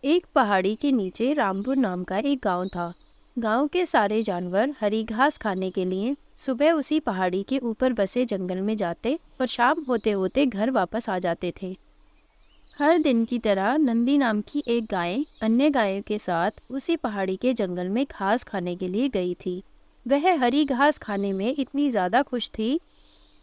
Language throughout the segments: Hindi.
एक पहाड़ी के नीचे रामपुर नाम का एक गांव था। गांव के सारे जानवर हरी घास खाने के लिए सुबह उसी पहाड़ी के ऊपर बसे जंगल में जाते और शाम होते होते घर वापस आ जाते थे। हर दिन की तरह नंदी नाम की एक गाय अन्य गायों के साथ उसी पहाड़ी के जंगल में घास खाने के लिए गई थी। वह हरी घास खाने में इतनी ज़्यादा खुश थी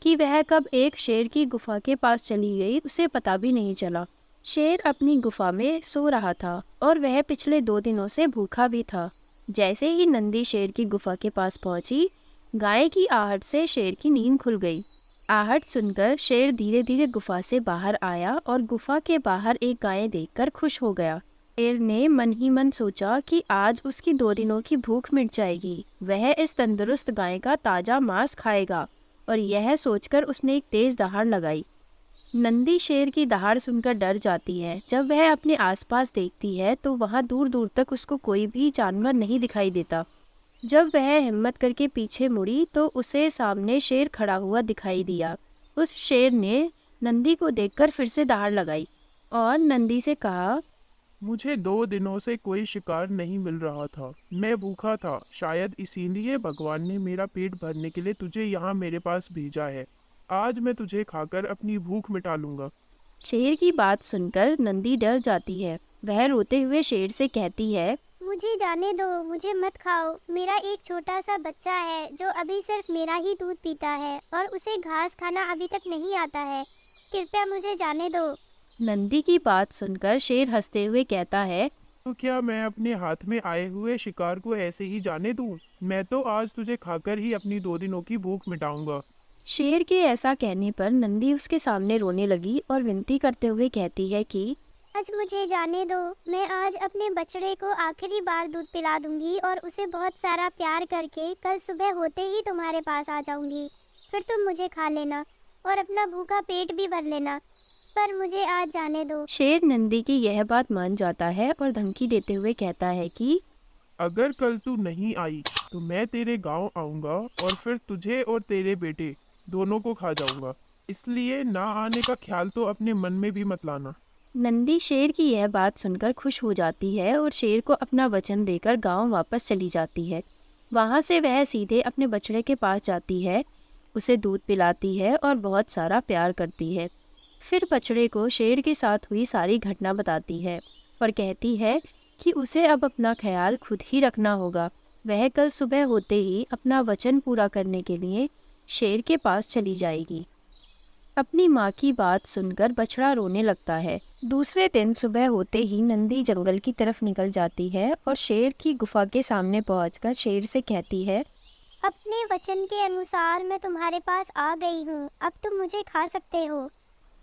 कि वह कब एक शेर की गुफा के पास चली गई उसे पता भी नहीं चला। शेर अपनी गुफा में सो रहा था और वह पिछले 2 दिनों से भूखा भी था। जैसे ही नंदी शेर की गुफा के पास पहुंची, गाय की आहट से शेर की नींद खुल गई। आहट सुनकर शेर धीरे धीरे गुफा से बाहर आया और गुफा के बाहर एक गाय देखकर खुश हो गया। शेर ने मन ही मन सोचा कि आज उसकी 2 दिनों की भूख मिट जाएगी। वह इस तंदुरुस्त गाय का ताज़ा मांस खाएगा और यह सोचकर उसने एक तेज दहाड़ लगाई। नंदी शेर की दहाड़ सुनकर डर जाती है। जब वह अपने आसपास देखती है तो वहां दूर दूर तक उसको कोई भी जानवर नहीं दिखाई देता। जब वह हिम्मत करके पीछे मुड़ी तो उसे सामने शेर खड़ा हुआ दिखाई दिया। उस शेर ने नंदी को देखकर फिर से दहाड़ लगाई और नंदी से कहा, मुझे 2 दिनों से कोई शिकार नहीं मिल रहा था। मैं भूखा था। शायद इसीलिए भगवान ने मेरा पेट भरने के लिए तुझे यहाँ मेरे पास भेजा है। आज मैं तुझे खाकर अपनी भूख मिटा लूंगा। शेर की बात सुनकर नंदी डर जाती है। वह रोते हुए शेर से कहती है, मुझे जाने दो, मुझे मत खाओ। मेरा एक छोटा सा बच्चा है जो अभी सिर्फ मेरा ही दूध पीता है और उसे घास खाना अभी तक नहीं आता है। कृपया मुझे जाने दो। नंदी की बात सुनकर शेर हंसते हुए कहता है, तो क्या मैं अपने हाथ में आए हुए शिकार को ऐसे ही जाने दूं? मैं तो आज तुझे खाकर ही अपनी 2 दिनों की भूख मिटाऊंगा। शेर के ऐसा कहने पर नंदी उसके सामने रोने लगी और विनती करते हुए कहती है कि आज मुझे जाने दो। मैं आज अपने बछड़े को आखिरी बार दूध पिला दूंगी और उसे बहुत सारा प्यार करके कल सुबह होते ही तुम्हारे पास आ जाऊंगी। फिर तुम मुझे खा लेना और अपना भूखा पेट भी भर लेना, पर मुझे आज जाने दो। शेर नंदी की यह बात मान जाता है और धमकी देते हुए कहता है कि अगर कल तू नहीं आई तो मैं तेरे गांव आऊंगा और फिर तुझे और तेरे बेटे दोनों को खा जाऊंगा। इसलिए ना आने का ख्याल तो अपने मन में भी मत लाना। नंदी शेर की यह बात सुनकर खुश हो जाती है और शेर को अपना वचन देकर गांव वापस चली जाती है। वहां से वह सीधे अपने बछड़े के पास जाती है, उसे दूध पिलाती है और बहुत सारा प्यार करती है। फिर बछड़े को शेर के साथ हुई सारी घटना बताती है और कहती है कि उसे अब अपना ख्याल खुद ही रखना होगा। वह कल सुबह होते ही अपना वचन पूरा करने के लिए शेर के पास चली जाएगी। अपनी माँ की बात सुनकर बछड़ा रोने लगता है। दूसरे दिन सुबह होते ही नंदी जंगल की तरफ निकल जाती है और शेर की गुफा के सामने पहुंचकर शेर से कहती है, अपने वचन के अनुसार मैं तुम्हारे पास आ गई हूँ। अब तुम मुझे खा सकते हो।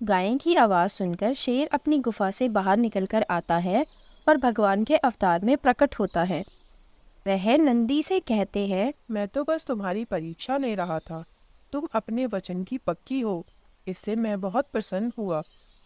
गाय की आवाज़ सुनकर शेर अपनी गुफा से बाहर निकलकर आता है और भगवान के अवतार में प्रकट होता है। वह नंदी से कहते हैं, मैं तो बस तुम्हारी परीक्षा ले रहा था। तुम अपने वचन की पक्की हो, इससे मैं बहुत प्रसन्न हुआ।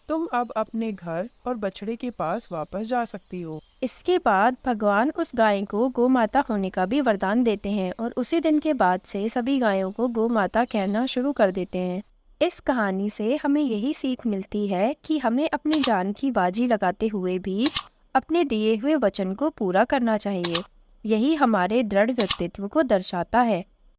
तुम अब अपने घर और बछड़े के पास वापस जा सकती हो। इसके बाद भगवान उस गाय को गौ माता होने का भी वरदान देते हैं और उसी दिन के बाद से सभी गायों को गौ माता कहना शुरू कर देते हैं। इस कहानी से हमें यही सीख मिलती है कि हमें अपनी जान की बाजी लगाते हुए भी अपने दिए हुए वचन को पूरा करना चाहिए। यही हमारे दृढ़ व्यक्तित्व को दर्शाता है।